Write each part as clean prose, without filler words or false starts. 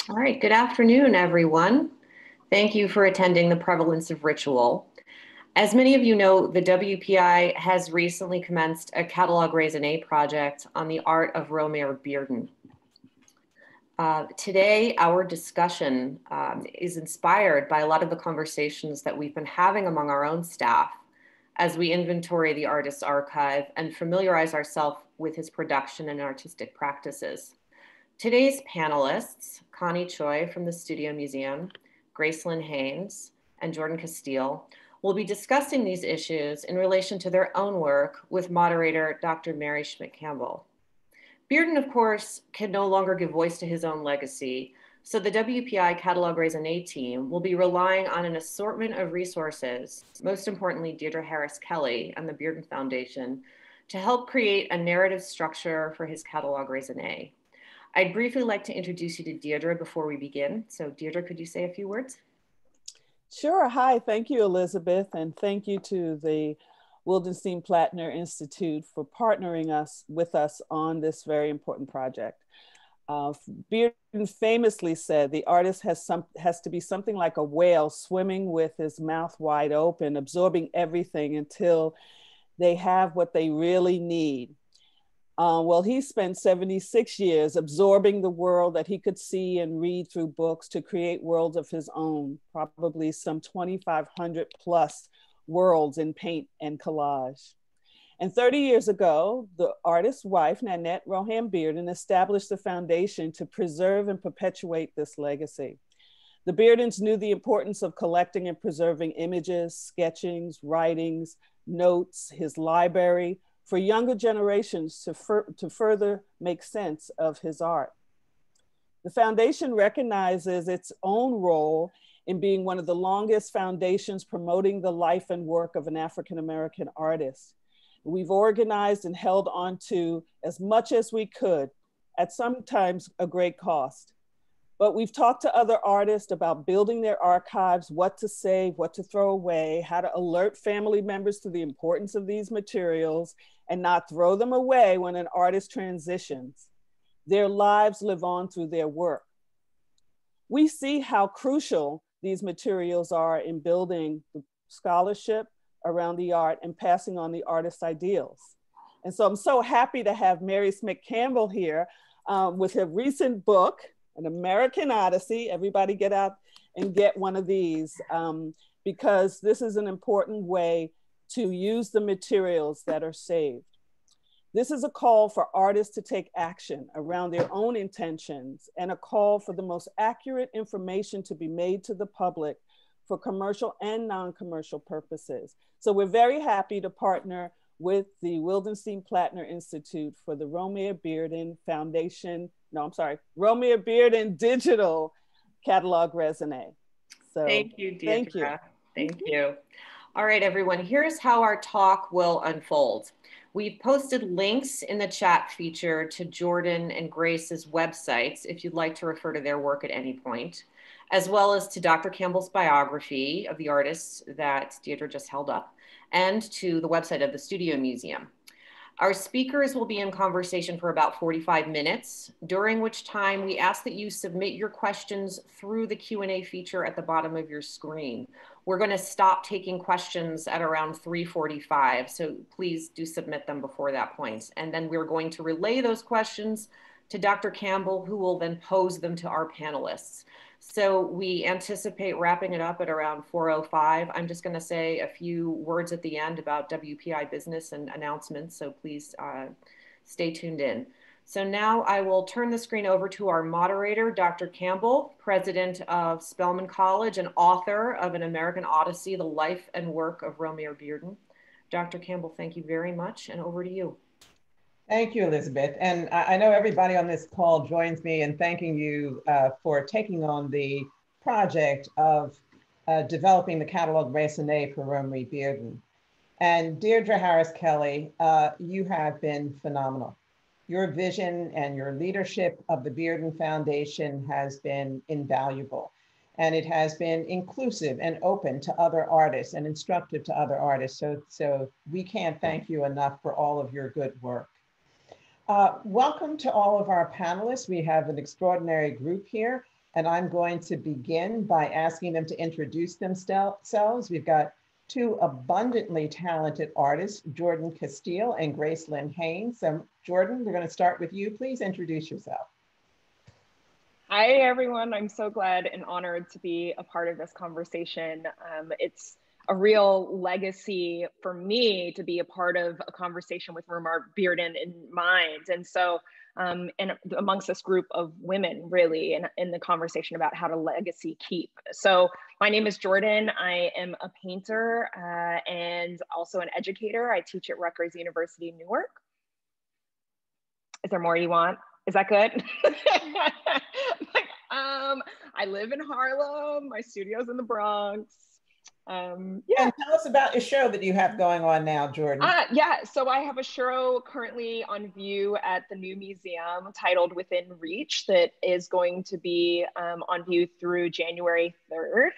All right, good afternoon, everyone. Thank you for attending the Prevalence of Ritual. As many of you know, the WPI has recently commenced a Catalogue Raisonne project on the art of Romare Bearden. Today, our discussion is inspired by a lot of the conversations that we've been having among our own staff as we inventory the artist's archive and familiarize ourselves with his production and artistic practices. Today's panelists, Connie Choi from the Studio Museum, Lynne Haynes, and Jordan Castille, will be discussing these issues in relation to their own work with moderator Dr. Mary Schmidt Campbell. Bearden, of course, can no longer give voice to his own legacy, so the WPI Catalogue Raisonne team will be relying on an assortment of resources, most importantly, Deirdre Harris Kelly and the Bearden Foundation, to help create a narrative structure for his Catalogue Raisonne. I'd briefly like to introduce you to Deirdre before we begin. So Deirdre, could you say a few words? Sure. Hi, thank you, Elizabeth, and thank you to the Wildenstein Plattner Institute for partnering with us on this very important project. Bearden famously said, the artist has to be something like a whale swimming with his mouth wide open, absorbing everything until they have what they really need. Well, he spent 76 years absorbing the world that he could see and read through books to create worlds of his own, probably some 2,500 plus worlds in paint and collage. And 30 years ago, the artist's wife, Nanette Romare Bearden, established the foundation to preserve and perpetuate this legacy. The Beardens knew the importance of collecting and preserving images, sketchings, writings, notes, his library, for younger generations to further make sense of his art. The foundation recognizes its own role in being one of the longest foundations promoting the life and work of an African-American artist. We've organized and held on to as much as we could, at sometimes a great cost. But we've talked to other artists about building their archives, what to save, what to throw away, how to alert family members to the importance of these materials and not throw them away when an artist transitions. Their lives live on through their work. We see how crucial these materials are in building the scholarship around the art and passing on the artist's ideals. And so I'm so happy to have Mary Schmidt Campbell here with her recent book, An American Odyssey. Everybody get out and get one of these because this is an important way to use the materials that are saved. This is a call for artists to take action around their own intentions and a call for the most accurate information to be made to the public for commercial and non-commercial purposes. So we're very happy to partner with the Wildenstein Plattner Institute for the Romare Bearden Foundation, Romare Bearden Digital Catalogue Raisonne. So thank you, Deirdre. Thank you. All right, everyone, here's how our talk will unfold. We've posted links in the chat feature to Jordan and Grace's websites if you'd like to refer to their work at any point, as well as to Dr. Campbell's biography of the artists that Deirdre just held up, and to the website of the Studio Museum. Our speakers will be in conversation for about 45 minutes, during which time we ask that you submit your questions through the Q&A feature at the bottom of your screen. We're going to stop taking questions at around 3:45, so please do submit them before that point. And then we're going to relay those questions to Dr. Campbell, who will then pose them to our panelists. So we anticipate wrapping it up at around 4:05. I'm just going to say a few words at the end about WPI business and announcements, so please stay tuned in. So now I will turn the screen over to our moderator, Dr. Campbell, president of Spelman College and author of An American Odyssey, The Life and Work of Romare Bearden. Dr. Campbell, thank you very much, and over to you. Thank you, Elizabeth. And I know everybody on this call joins me in thanking you for taking on the project of developing the Catalogue Raisonne for Romare Bearden. And Deirdre Harris Kelly, you have been phenomenal. Your vision and your leadership of the Bearden Foundation has been invaluable. And it has been inclusive and open to other artists and instructive to other artists. So we can't thank you enough for all of your good work. Welcome to all of our panelists. We have an extraordinary group here. And I'm going to begin by asking them to introduce themselves. We've got two abundantly talented artists, Jordan Castille and Lynn Haynes. So Jordan, we're going to start with you. Please introduce yourself. Hi, everyone. I'm so glad and honored to be a part of this conversation. It's a real legacy for me to be a part of a conversation with Romare Bearden in mind. And so, and amongst this group of women, really, in the conversation about how to legacy keep. So my name is Jordan. I am a painter and also an educator. I teach at Rutgers University, Newark. Is there more you want? Is that good? I live in Harlem. My studio's in the Bronx. Yeah. And tell us about a show that you have going on now, Jordan. Yeah, so I have a show currently on view at the new museum titled Within Reach that is going to be on view through January 3rd.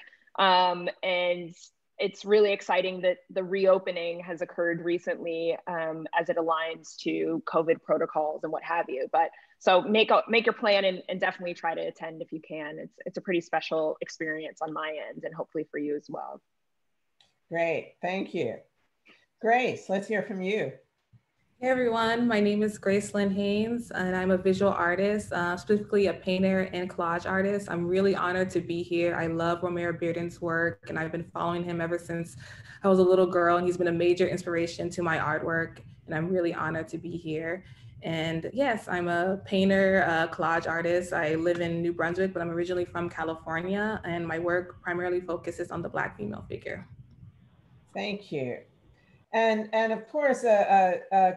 And it's really exciting that the reopening has occurred recently as it aligns to COVID protocols and what have you. But so make your plan and definitely try to attend if you can. It's a pretty special experience on my end and hopefully for you as well. Great, thank you. Grace, let's hear from you. Hey everyone, my name is Lynn Haynes and I'm a visual artist, specifically a painter and collage artist. I'm really honored to be here. I love Romare Bearden's work and I've been following him ever since I was a little girl, and he's been a major inspiration to my artwork, and I'm really honored to be here. And yes, I'm a painter, collage artist. I live in New Brunswick, but I'm originally from California, and my work primarily focuses on the Black female figure. Thank you. And of course,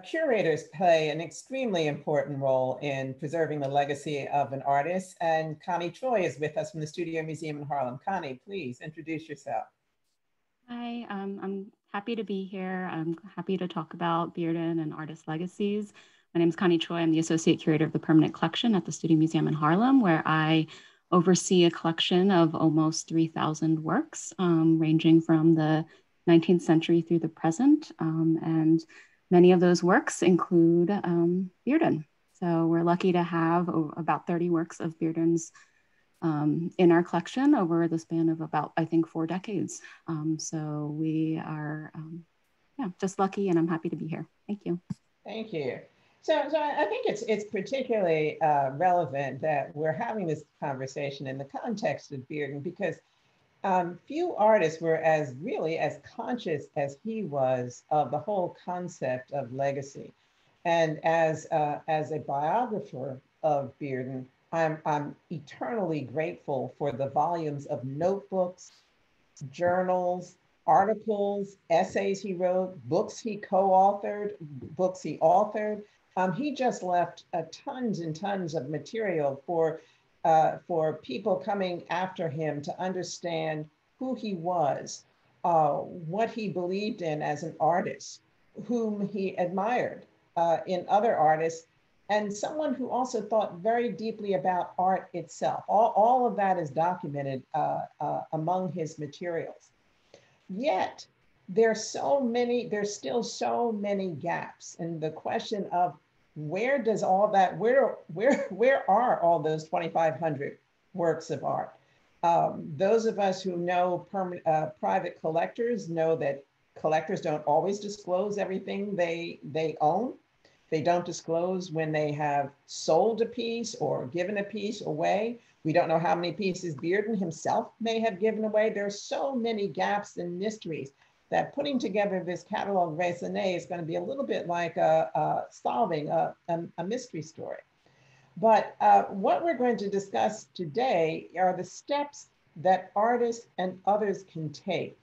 curators play an extremely important role in preserving the legacy of an artist. And Connie Troy is with us from the Studio Museum in Harlem. Connie, please introduce yourself. Hi, I'm happy to be here. I'm happy to talk about Bearden and artist legacies. My name is Connie Choi. I'm the Associate Curator of the Permanent Collection at the Studio Museum in Harlem, where I oversee a collection of almost 3,000 works, ranging from the 19th century through the present. And many of those works include Bearden. So we're lucky to have about 30 works of Bearden's in our collection over the span of about, I think, 4 decades. So we are just lucky, and I'm happy to be here. Thank you. Thank you. So I think it's particularly relevant that we're having this conversation in the context of Bearden, because few artists were really as conscious as he was of the whole concept of legacy. And as a biographer of Bearden, I'm eternally grateful for the volumes of notebooks, journals, articles, essays he wrote, books he co-authored, books he authored. He just left tons and tons of material for people coming after him to understand who he was, what he believed in as an artist, whom he admired in other artists, and someone who also thought very deeply about art itself. All of that is documented among his materials. Yet there's still so many gaps in the question of where does all that, where are all those 2,500 works of art? Those of us who know private collectors know that collectors don't always disclose everything they own. They don't disclose when they have sold a piece or given a piece away. We don't know how many pieces Bearden himself may have given away. There's so many gaps and mysteries that putting together this catalogue raisonne is going to be a little bit like solving a mystery story. But what we're going to discuss today are the steps that artists and others can take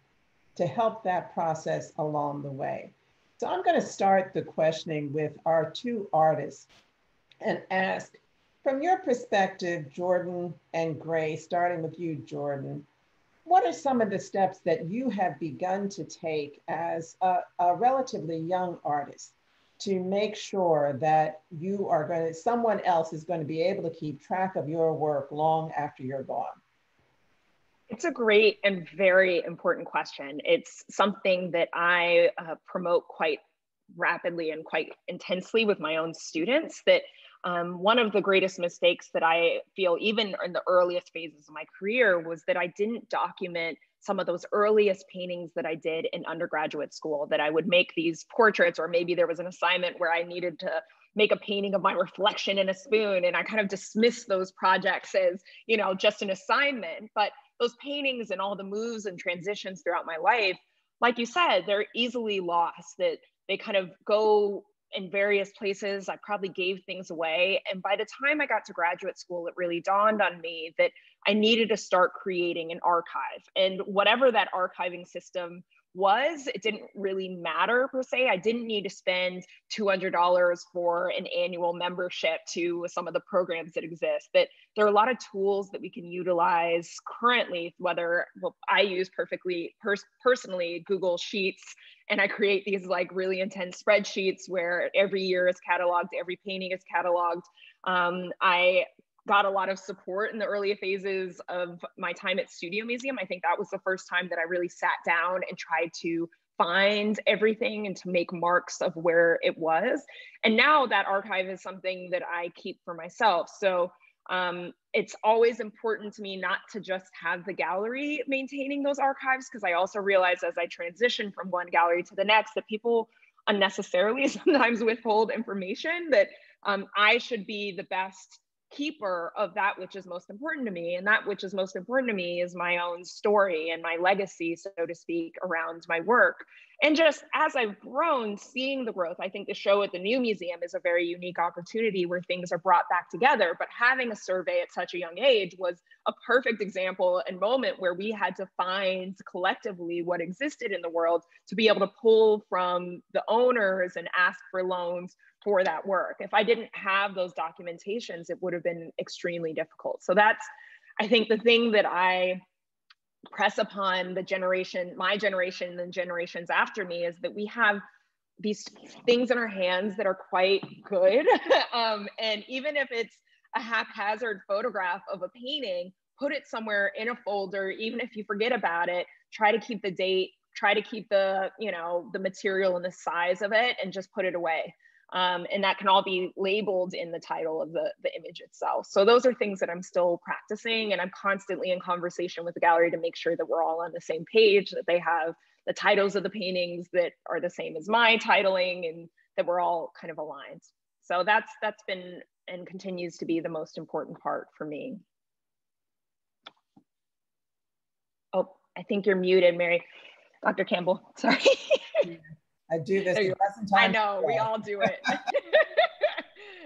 to help that process along the way. So I'm going to start the questioning with our two artists and ask, from your perspective, Jordan and Grace, starting with you, Jordan, what are some of the steps that you have begun to take as a relatively young artist to make sure that someone else is going to be able to keep track of your work long after you're gone? It's a great and very important question. It's something that I promote quite rapidly and quite intensely with my own students, that One of the greatest mistakes that I feel, even in the earliest phases of my career, was that I didn't document some of those earliest paintings that I did in undergraduate school, that I would make these portraits, or maybe there was an assignment where I needed to make a painting of my reflection in a spoon, and I kind of dismissed those projects as, you know, just an assignment. But those paintings and all the moves and transitions throughout my life, like you said, they're easily lost, that they kind of go in various places. I probably gave things away. And by the time I got to graduate school, it really dawned on me that I needed to start creating an archive. And whatever that archiving system was, it didn't really matter per se. I didn't need to spend $200 for an annual membership to some of the programs that exist. That there are a lot of tools that we can utilize currently, whether, well, I use personally Google Sheets, and I create these like really intense spreadsheets where every year is cataloged, every painting is cataloged. I got a lot of support in the early phases of my time at Studio Museum. I think that was the first time that I really sat down and tried to find everything and to make marks of where it was. And now that archive is something that I keep for myself. So it's always important to me not to just have the gallery maintaining those archives, because I also realize as I transition from one gallery to the next that people unnecessarily sometimes withhold information, that I should be the best keeper of that which is most important to me. And that which is most important to me is my own story and my legacy, so to speak, around my work. And just as I've grown, seeing the growth, I think the show at the new museum is a very unique opportunity where things are brought back together. But having a survey at such a young age was a perfect example and moment where we had to find collectively what existed in the world to be able to pull from the owners and ask for loans for that work. If I didn't have those documentations, it would have been extremely difficult. So that's, I think, the thing that I press upon the generation, my generation and generations after me, is that we have these things in our hands that are quite good. And even if it's a haphazard photograph of a painting, put it somewhere in a folder. Even if you forget about it, try to keep the date, try to keep the, you know, the material and the size of it, and just put it away. And that can all be labeled in the title of the image itself. So those are things that I'm still practicing, and I'm constantly in conversation with the gallery to make sure that we're all on the same page, that they have the titles of the paintings that are the same as my titling, and that we're all kind of aligned. So that's been and continues to be the most important part for me. Oh, I think you're muted, Mary. Dr. Campbell, sorry. I do this. I know, we all do it.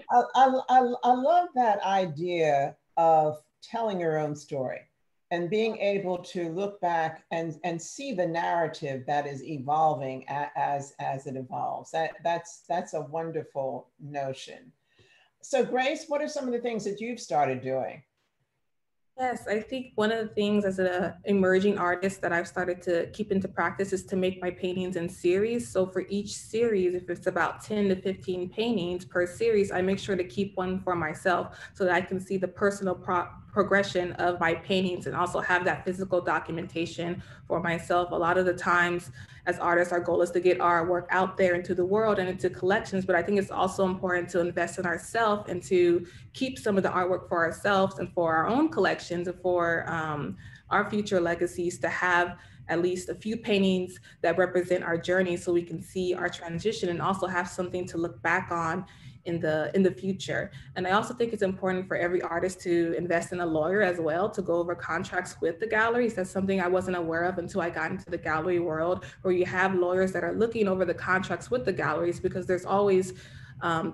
I love that idea of telling your own story and being able to look back and see the narrative that is evolving as it evolves. That's a wonderful notion. So Grace, what are some of the things that you've started doing? Yes, I think one of the things as an emerging artist that I've started to keep into practice is to make my paintings in series. So for each series, if it's about 10 to 15 paintings per series, I make sure to keep one for myself so that I can see the personal progression of my paintings and also have that physical documentation for myself. A lot of the times as artists, our goal is to get our work out there into the world and into collections, but I think it's also important to invest in ourselves and to keep some of the artwork for ourselves and for our own collections and for our future legacies, to have at least a few paintings that represent our journey so we can see our transition and also have something to look back on in the future. And I also think it's important for every artist to invest in a lawyer as well, to go over contracts with the galleries. That's something I wasn't aware of until I got into the gallery world, where you have lawyers that are looking over the contracts with the galleries, because there's always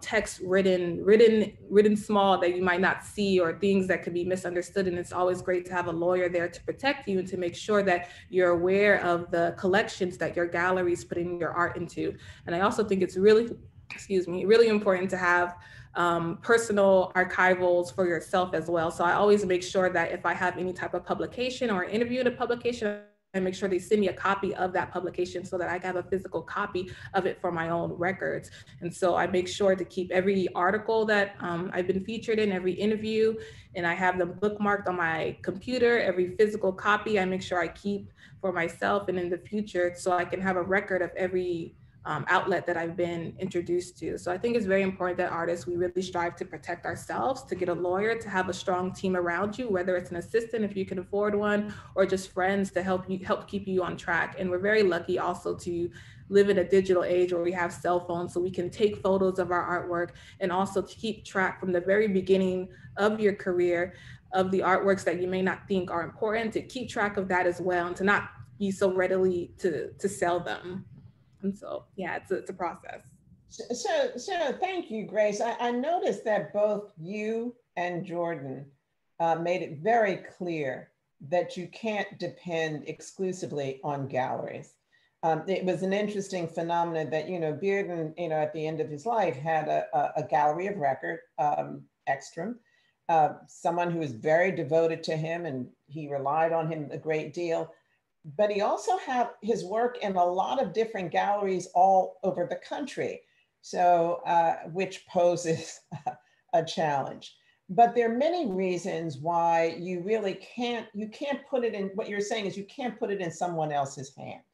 text written small that you might not see, or things that could be misunderstood. And it's always great to have a lawyer there to protect you and to make sure that you're aware of the collections that your gallery is putting your art into. And I also think it's really important to have personal archivals for yourself as well. So I always make sure that if I have any type of publication or interview in a publication, I make sure they send me a copy of that publication so that I have a physical copy of it for my own records. And so I make sure to keep every article that I've been featured in, every interview, and I have them bookmarked on my computer. Every physical copy I make sure I keep for myself and in the future, so I can have a record of every outlet that I've been introduced to. So I think it's very important that artists, we really strive to protect ourselves, to get a lawyer, to have a strong team around you, whether it's an assistant if you can afford one, or just friends to help keep you on track. And we're very lucky also to live in a digital age where we have cell phones, so we can take photos of our artwork, and also to keep track from the very beginning of your career of the artworks that you may not think are important, to keep track of that as well, and to not be so readily to sell them. And so, yeah, it's a process. So thank you, Grace. I noticed that both you and Jordan made it very clear that you can't depend exclusively on galleries. It was an interesting phenomenon that, Bearden, at the end of his life had a gallery of record, Ekstrom, someone who was very devoted to him, and he relied on him a great deal. But he also had his work in a lot of different galleries all over the country, so which poses a challenge. But there are many reasons why you really can't put it in, what you're saying is you can't put it in someone else's hands.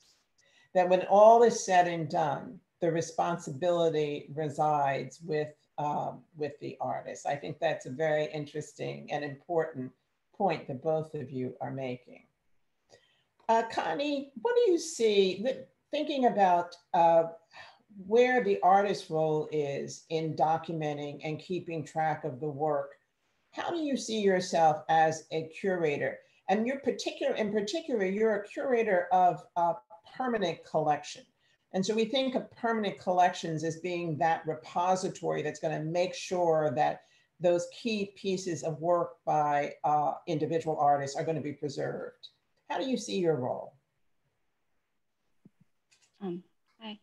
That when all is said and done, the responsibility resides with the artist. I think that's a very interesting and important point that both of you are making. Connie, what do you see, thinking about where the artist's role is in documenting and keeping track of the work? How do you see yourself as a curator? And in particular, you're a curator of a permanent collection. And so we think of permanent collections as being that repository that's going to make sure that those key pieces of work by individual artists are going to be preserved. How do you see your role? Hi.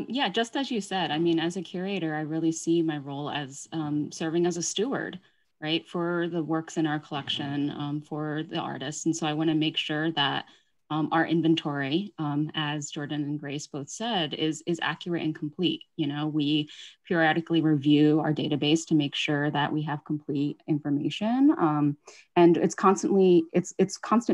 Yeah, just as you said, I mean, as a curator, I really see my role as serving as a steward, right, for the works in our collection, for the artists. And so I want to make sure that our inventory, as Jordan and Grace both said, is accurate and complete. We periodically review our database to make sure that we have complete information. And it's constant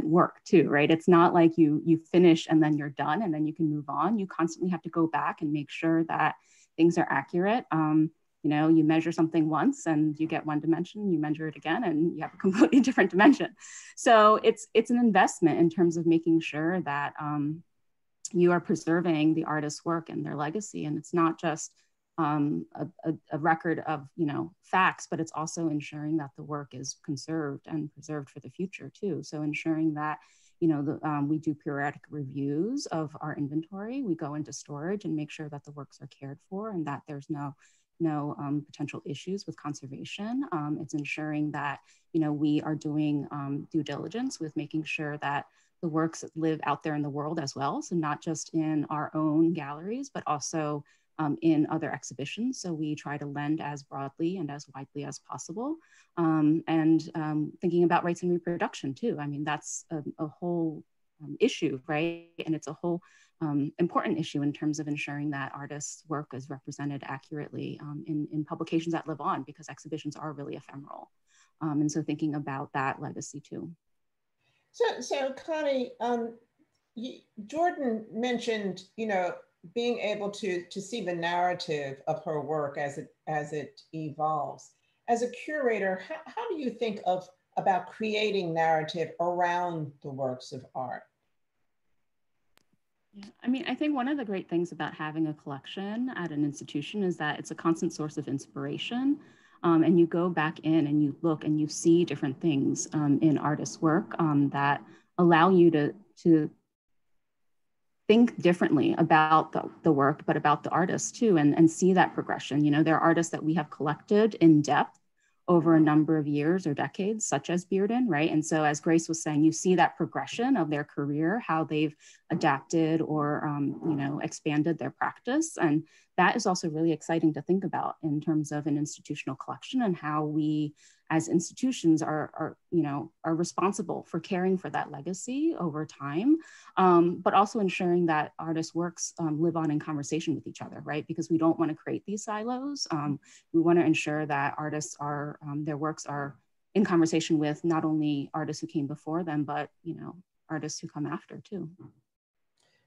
work too, right? It's not like you finish and then you're done and then you can move on. You constantly have to go back and make sure that things are accurate. You measure something once and you get one dimension, you measure it again and you have a completely different dimension. So it's an investment in terms of making sure that you are preserving the artist's work and their legacy. And it's not just a record of facts, but it's also ensuring that the work is conserved and preserved for the future too. So ensuring that we do periodic reviews of our inventory. We go into storage and make sure that the works are cared for and that there's no potential issues with conservation. It's ensuring that we are doing due diligence with making sure that the works live out there in the world as well. So not just in our own galleries, but also in other exhibitions. So we try to lend as broadly and as widely as possible. And thinking about rights and reproduction too. I mean, that's a whole issue, right? And it's a whole important issue in terms of ensuring that artists' work is represented accurately in publications that live on, because exhibitions are really ephemeral. And so thinking about that legacy too. So Connie, Jordan mentioned, being able to see the narrative of her work as it evolves. As a curator, how do you think about creating narrative around the works of art? Yeah, I mean, I think one of the great things about having a collection at an institution is that it's a constant source of inspiration. And you go back in and you look and you see different things in artists' work that allow you to think differently about the work, but about the artists too, and see that progression. There are artists that we have collected in depth over a number of years or decades, such as Bearden, right? And so as Grace was saying, you see that progression of their career, how they've adapted or, expanded their practice. And that is also really exciting to think about in terms of an institutional collection and how we as institutions are responsible for caring for that legacy over time, but also ensuring that artists' works live on in conversation with each other, right? Because we don't want to create these silos. We want to ensure that artists are, their works are in conversation with not only artists who came before them, but artists who come after too.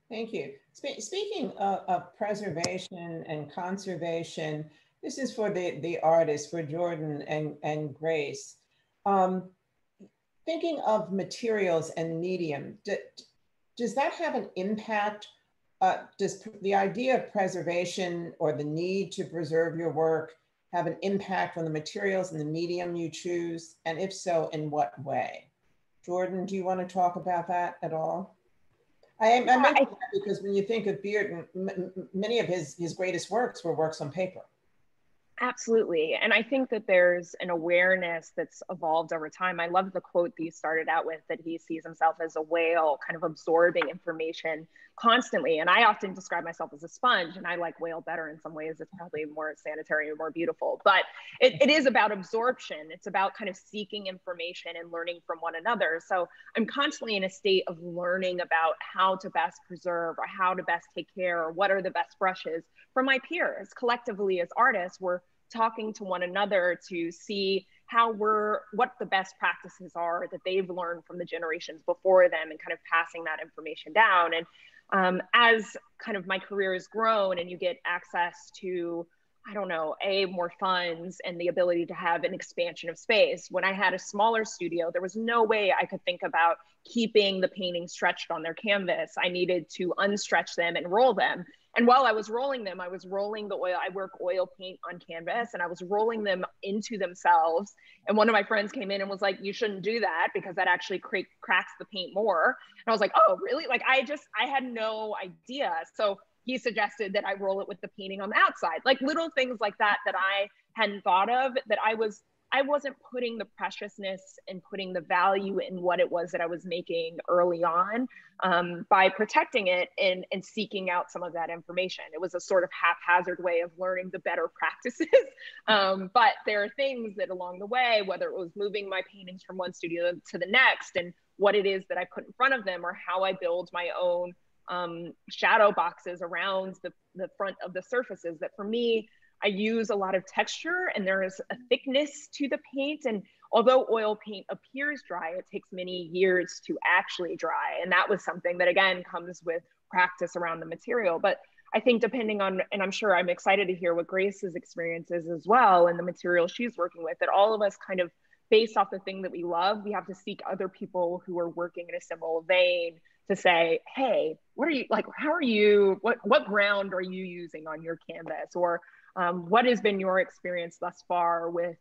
Thank you. Speaking of preservation and conservation, this is for the artists, for Jordan and Grace. Thinking of materials and medium, does that have an impact? Does the idea of preservation or the need to preserve your work have an impact on the materials and the medium you choose? And if so, in what way? Jordan, do you want to talk about that at all? I mentioned that because when you think of Bearden, many of his greatest works were works on paper. Absolutely. And I think that there's an awareness that's evolved over time. I love the quote that you started out with, that he sees himself as a whale, kind of absorbing information constantly. And I often describe myself as a sponge, and I like whale better in some ways. It's probably more sanitary and more beautiful, but it is about absorption. It's about kind of seeking information and learning from one another. So I'm constantly in a state of learning about how to best preserve, or how to best take care, or what are the best brushes from my peers. Collectively as artists, we're talking to one another to see what the best practices are that they've learned from the generations before them, and kind of passing that information down. And as kind of my career has grown and you get access to, I don't know, more funds and the ability to have an expansion of space. When I had a smaller studio, there was no way I could think about keeping the paintings stretched on their canvas. I needed to unstretch them and roll them. And while I was rolling them, I was rolling the oil. I work oil paint on canvas, and I was rolling them into themselves. And one of my friends came in and was like, "You shouldn't do that because that actually cracks the paint more." And I was like, "Oh, really?" Like I had no idea. So he suggested that I roll it with the painting on the outside, like little things like that that I hadn't thought of, that I wasn't putting the preciousness and putting the value in what it was that I was making early on, by protecting it and seeking out some of that information. It was a sort of haphazard way of learning the better practices. But there are things that along the way, whether it was moving my paintings from one studio to the next, and what it is that I put in front of them, or how I build my own shadow boxes around the front of the surfaces, that for me, I use a lot of texture, and there is a thickness to the paint. And although oil paint appears dry, it takes many years to actually dry. And that was something that, again, comes with practice around the material. But I think depending on, and I'm sure I'm excited to hear what Grace's experience is as well, and the material she's working with, that all of us kind of, based off the thing that we love, we have to seek other people who are working in a similar vein to say, hey, what are you like? How are you? What ground are you using on your canvas? Or what has been your experience thus far with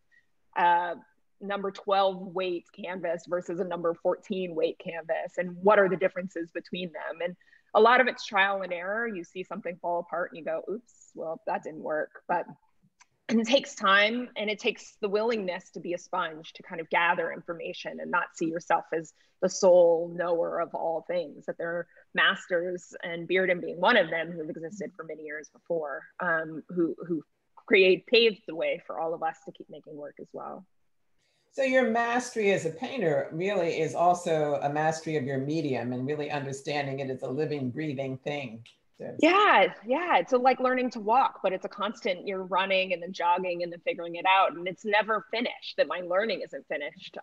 number 12 weight canvas versus a number 14 weight canvas? And what are the differences between them? And a lot of it's trial and error. You see something fall apart and you go, oops, well, that didn't work. And it takes time, and it takes the willingness to be a sponge, to kind of gather information and not see yourself as the sole knower of all things, that there are masters, and Bearden being one of them, who've existed for many years before, who paved the way for all of us to keep making work as well. So your mastery as a painter really is also a mastery of your medium, and really understanding it as a living, breathing thing. Yeah. It's like learning to walk, but it's a constant, you're running and then jogging and then figuring it out. And it's never finished, that my learning isn't finished.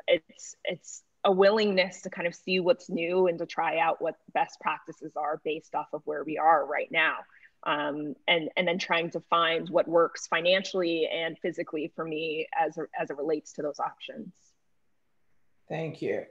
It's a willingness to kind of see what's new and to try out what best practices are based off of where we are right now. And then trying to find what works financially and physically for me as it relates to those options. Thank you.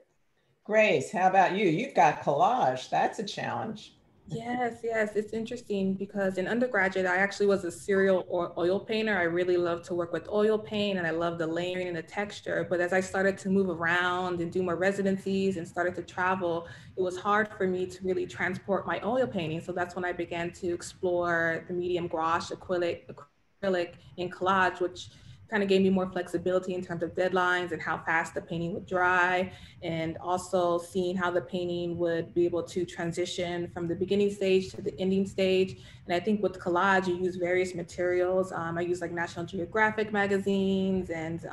Grace, how about you? You've got collage. That's a challenge. Yes, it's interesting because in undergraduate, I actually was a serial oil painter. I really love to work with oil paint, and I love the layering and the texture. But as I started to move around and do more residencies and started to travel, it was hard for me to really transport my oil painting. So that's when I began to explore the medium gouache, acrylic, and collage, which kind of gave me more flexibility in terms of deadlines and how fast the painting would dry, and also seeing how the painting would be able to transition from the beginning stage to the ending stage. And I think with collage, you use various materials. I use like National Geographic magazines and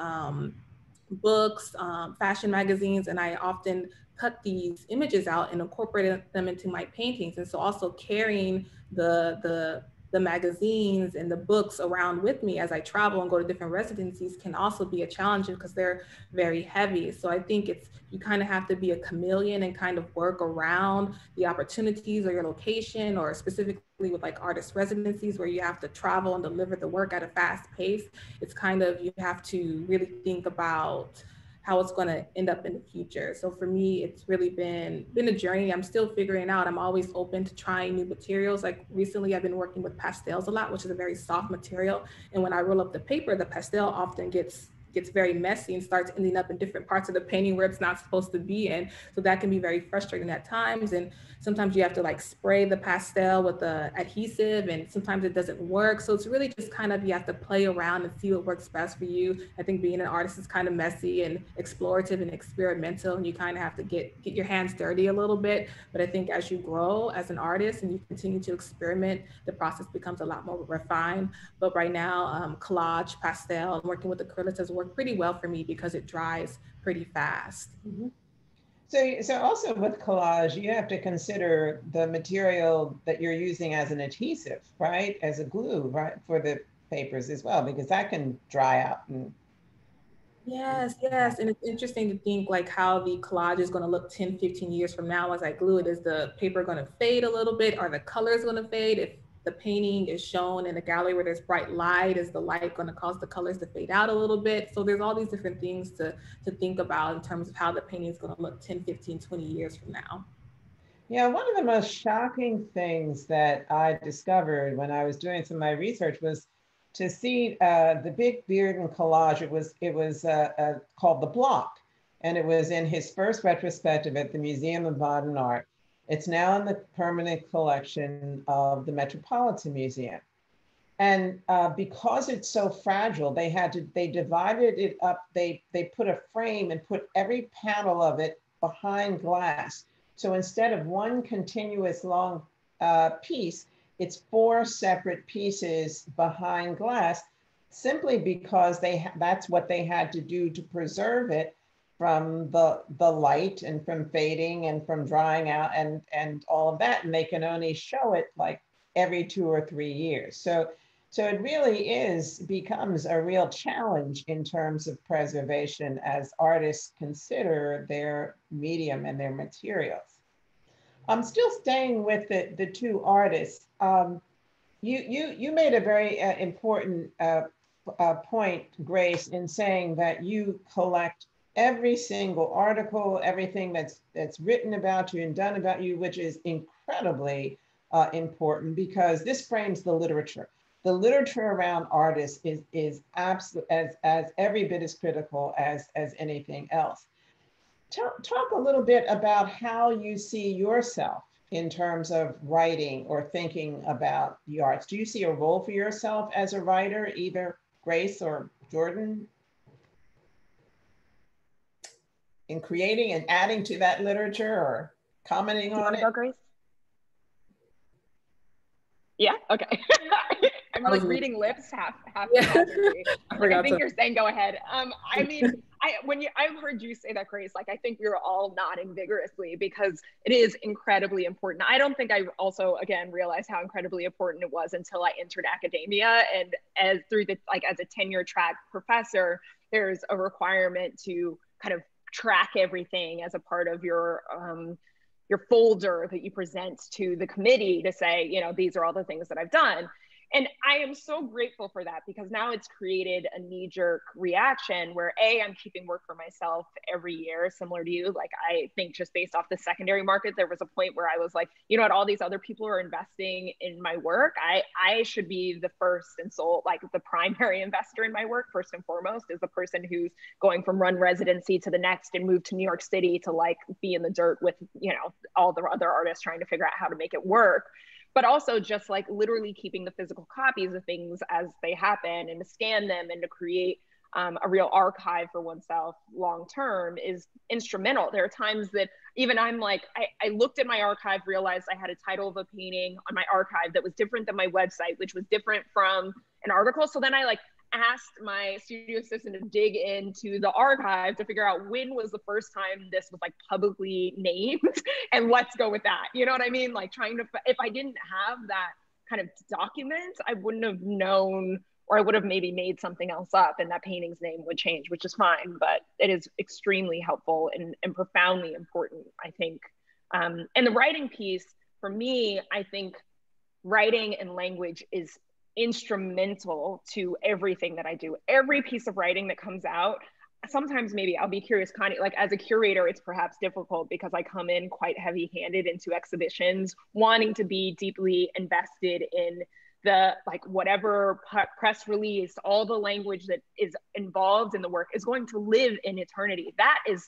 books, fashion magazines, and I often cut these images out and incorporate them into my paintings. And so also carrying the the magazines and the books around with me as I travel and go to different residencies can also be a challenge because they're very heavy. So I think you kind of have to be a chameleon and kind of work around the opportunities or your location, or specifically with like artist residencies where you have to travel and deliver the work at a fast pace. It's kind of, you have to really think about how it's going to end up in the future. So for me, it's really been a journey. I'm still figuring out. I'm always open to trying new materials. Like recently, I've been working with pastels a lot, which is a very soft material. And when I roll up the paper, the pastel often gets very messy and starts ending up in different parts of the painting where it's not supposed to be in. So that can be very frustrating at times. And sometimes you have to like spray the pastel with the adhesive, and sometimes it doesn't work. So it's really just kind of, you have to play around and see what works best for you. I think being an artist is kind of messy and explorative and experimental, and you kind of have to get your hands dirty a little bit. But I think as you grow as an artist and you continue to experiment, the process becomes a lot more refined. But right now, collage, pastel, and working with acrylics has worked pretty well for me because it dries pretty fast. Mm-hmm. So also with collage, you have to consider the material that you're using as an adhesive, right? As a glue, right? For the papers as well, because that can dry out. Yes. And it's interesting to think like how the collage is going to look 10, 15 years from now as I glue it. Is the paper going to fade a little bit? Are the colors going to fade? If the painting is shown in a gallery where there's bright light, is the light going to cause the colors to fade out a little bit? So there's all these different things to think about in terms of how the painting is going to look 10, 15, 20 years from now. Yeah, one of the most shocking things that I discovered when I was doing some of my research was to see the big Bearden collage. It was called The Block, and it was in his first retrospective at the Museum of Modern Art. It's now in the permanent collection of the Metropolitan Museum. And because it's so fragile, they divided it up. They put a frame and put every panel of it behind glass. So instead of one continuous long piece, it's 4 separate pieces behind glass, simply because that's what they had to do to preserve it from the light and from fading and from drying out and all of that. And they can only show it like every 2 or 3 years. So it really becomes a real challenge in terms of preservation as artists consider their medium and their materials. I'm still staying with the 2 artists. You made a very important point, Grace, in saying that you collect every single article, everything that's written about you and done about you, which is incredibly important because this frames the literature. The literature around artists is absolute as every bit as critical as anything else. Talk a little bit about how you see yourself in terms of writing or thinking about the arts. Do you see a role for yourself as a writer, either Grace or Jordan, in creating and adding to that literature or commenting on it? Go, Grace? Yeah, okay. I'm like reading lips half. Yeah. I think you're saying go ahead. I mean, I've heard you say that, Grace, like I think we were all nodding vigorously because it is incredibly important. I don't think I also, again, realized how incredibly important it was until I entered academia, and as a tenure track professor, there's a requirement to kind of track everything as a part of your folder that you present to the committee to say, these are all the things that I've done. And I am so grateful for that because now it's created a knee-jerk reaction where I'm keeping work for myself every year, similar to you. Like I think just based off the secondary market, there was a point where I was like, what, all these other people are investing in my work. I should be the first and sole, like the primary investor in my work, first and foremost, is the person who's going from one residency to the next and move to New York City to like be in the dirt with, all the other artists trying to figure out how to make it work. But also just like literally keeping the physical copies of things as they happen and to scan them and to create a real archive for oneself long-term is instrumental. There are times that even I'm like, I looked at my archive, realized I had a title of a painting on my archive that was different than my website, which was different from an article. So then I like asked my studio assistant to dig into the archive to figure out when was the first time this was like publicly named and let's go with that. You know what I mean? Like trying to, if I didn't have that kind of document, I wouldn't have known, or I would have maybe made something else up and that painting's name would change, which is fine, but it is extremely helpful and profoundly important, I think. And the writing piece, for me, I think writing and language is instrumental to everything that I do. Every piece of writing that comes out, sometimes maybe I'll be curious, Connie, like as a curator, it's perhaps difficult because I come in quite heavy-handed into exhibitions, wanting to be deeply invested in the, like, whatever press release, all the language that is involved in the work is going to live in eternity. That is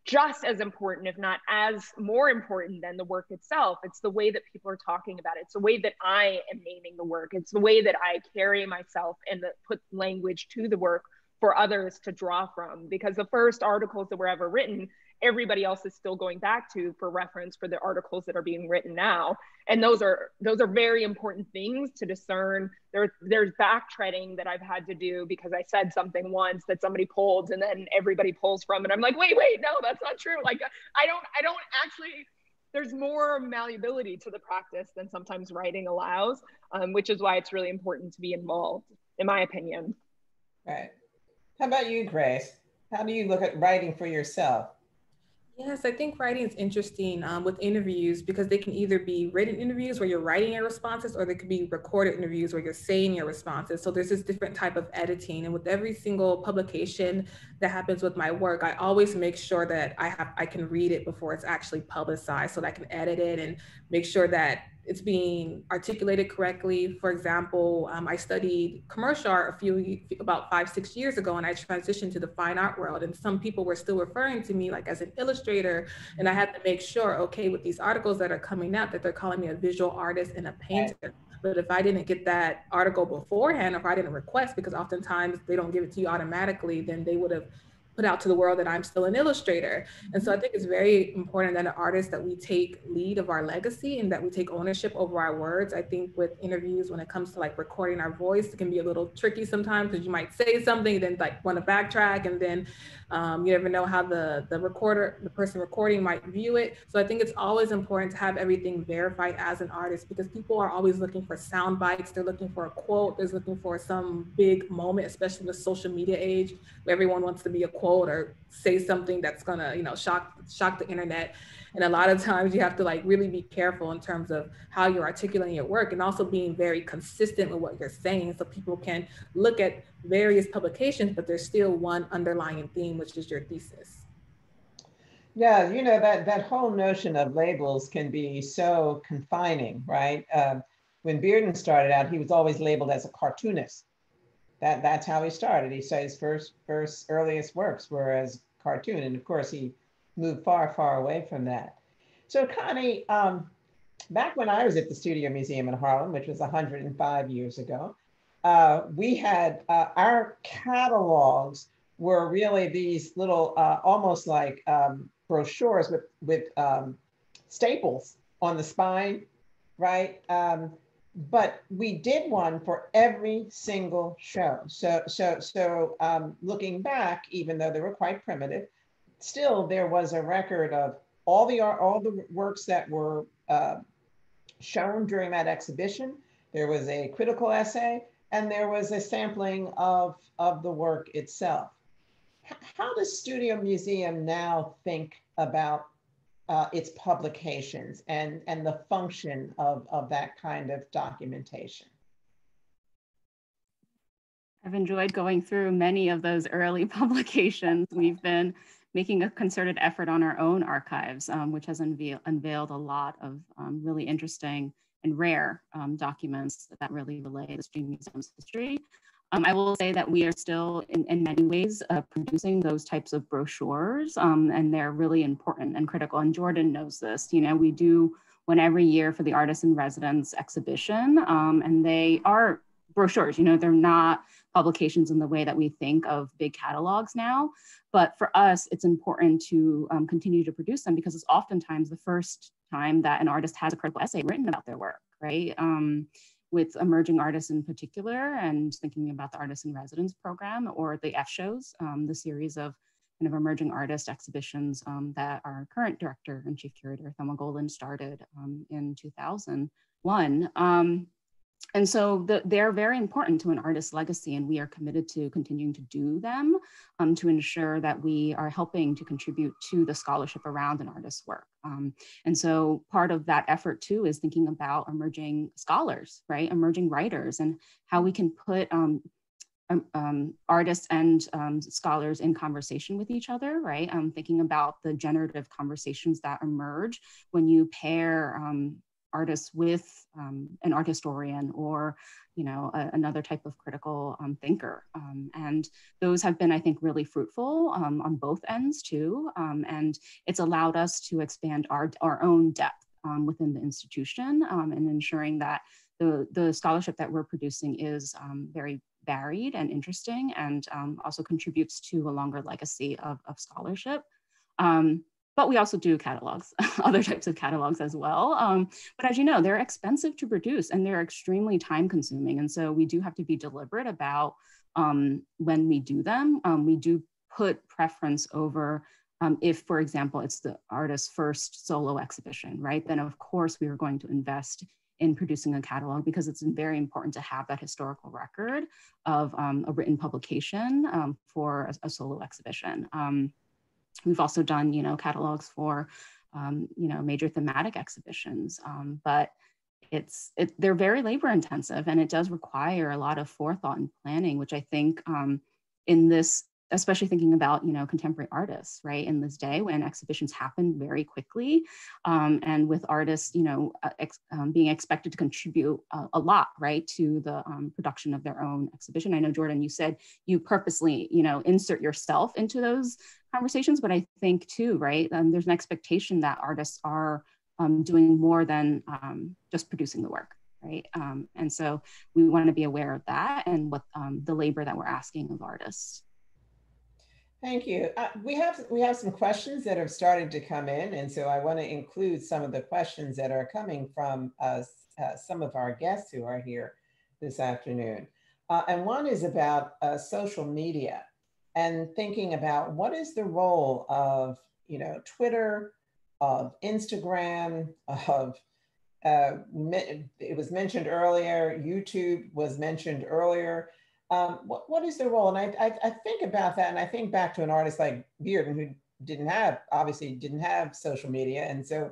just as important, if not as more important than the work itself. It's the way that people are talking about it. It's the way that I am naming the work. It's the way that I carry myself and put language to the work for others to draw from. Because the first articles that were ever written, everybody else is still going back to for reference for the articles that are being written now. And those are very important things to discern. There's backtreading that I've had to do because I said something once that somebody pulled and then everybody pulls from it. I'm like, wait, no, that's not true. Like, I don't actually, there's more malleability to the practice than sometimes writing allows, which is why it's really important to be involved, in my opinion. Right. How about you, Grace? How do you look at writing for yourself? Yes, I think writing is interesting with interviews because they can either be written interviews where you're writing your responses, or they could be recorded interviews where you're saying your responses. So there's this different type of editing. And with every single publication that happens with my work, I always make sure that I can read it before it's actually publicized so that I can edit it and make sure that it's being articulated correctly. For example, I studied commercial art about 5-6 years ago, and I transitioned to the fine art world. And some people were still referring to me like as an illustrator. And I had to make sure, okay, with these articles that are coming out, that they're calling me a visual artist and a painter. But if I didn't get that article beforehand, or if I didn't request, because oftentimes they don't give it to you automatically, then they would have put out to the world that I'm still an illustrator. And so I think it's very important that an artist that we take lead of our legacy and that we take ownership over our words. I think with interviews, when it comes to like recording our voice, it can be a little tricky sometimes because you might say something, then like want to backtrack, and then you never know how the person recording might view it. So I think it's always important to have everything verified as an artist, because people are always looking for sound bites. They're looking for a quote. They're looking for some big moment, especially in the social media age where everyone wants to be a quote or say something that's gonna, shock the internet. And a lot of times you have to like really be careful in terms of how you're articulating your work, and also being very consistent with what you're saying, so people can look at various publications, but there's still one underlying theme, which is your thesis. Yeah, that whole notion of labels can be so confining, right? When Bearden started out, he was always labeled as a cartoonist. That's how he started. He said his first earliest works were as cartoon. And of course, he moved far, far away from that. So Connie, back when I was at the Studio Museum in Harlem, which was 105 years ago, we had our catalogs were really these little, almost like brochures with staples on the spine, right? But we did one for every single show. So looking back, even though they were quite primitive, still there was a record of all the works that were shown during that exhibition. There was a critical essay, and there was a sampling of the work itself. How does Studio Museum now think about its publications and the function of that kind of documentation? I've enjoyed going through many of those early publications. We've been making a concerted effort on our own archives, which has unveiled a lot of really interesting and rare documents that really relay the Studio Museum's history. I will say that we are still in many ways producing those types of brochures, and they're really important and critical. And Jordan knows this. We do one every year for the Artists in Residence exhibition, and they are brochures. They're not publications in the way that we think of big catalogs now. But for us, it's important to continue to produce them, because it's oftentimes the first time that an artist has a critical essay written about their work, right? With emerging artists in particular, and thinking about the Artists in Residence program or the F shows, the series of kind of emerging artist exhibitions that our current director and chief curator, Thelma Golden, started in 2001. And so they're very important to an artist's legacy, and we are committed to continuing to do them to ensure that we are helping to contribute to the scholarship around an artist's work. And so part of that effort too is thinking about emerging scholars, right? Emerging writers, and how we can put artists and scholars in conversation with each other, right? Thinking about the generative conversations that emerge when you pair artists with an art historian or, you know, another type of critical thinker. And those have been, I think, really fruitful on both ends too. And it's allowed us to expand our own depth within the institution and ensuring that the scholarship that we're producing is very varied and interesting, and also contributes to a longer legacy of scholarship. But we also do catalogs, other types of catalogs as well. But as you know, they're expensive to produce and they're extremely time consuming. And so we do have to be deliberate about when we do them. We do put preference over if, for example, it's the artist's first solo exhibition, right? Then of course we are going to invest in producing a catalog, because it's very important to have that historical record of a written publication for a solo exhibition. We've also done, you know, catalogs for, you know, major thematic exhibitions, but they're very labor intensive, and it does require a lot of forethought and planning, which I think in this, especially thinking about, you know, contemporary artists, right, in this day when exhibitions happen very quickly, and with artists, you know, being expected to contribute a lot, right, to the production of their own exhibition. I know, Jordan, you said you purposely, you know, insert yourself into those conversations, but I think too, right, there's an expectation that artists are doing more than just producing the work, right? And so we want to be aware of that and what the labor that we're asking of artists. Thank you. We have some questions that have started to come in, and so I want to include some of the questions that are coming from some of our guests who are here this afternoon. And one is about social media and thinking about what is the role of, you know, Twitter, of Instagram, of it was mentioned earlier, YouTube was mentioned earlier. What is the role? And I think about that, and I think back to an artist like Bearden, who obviously didn't have social media. And so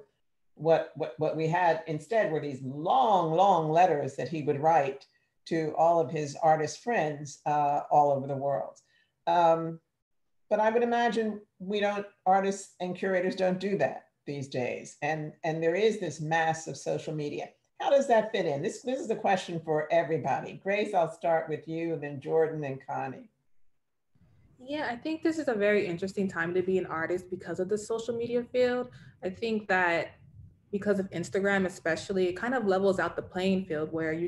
what we had instead were these long letters that he would write to all of his artist friends all over the world. But I would imagine artists and curators don't do that these days. And there is this mass of social media. How does that fit in? This is a question for everybody. Grace, I'll start with you, and then Jordan and Connie. Yeah, I think this is a very interesting time to be an artist because of the social media field. I think that because of Instagram especially, it kind of levels out the playing field where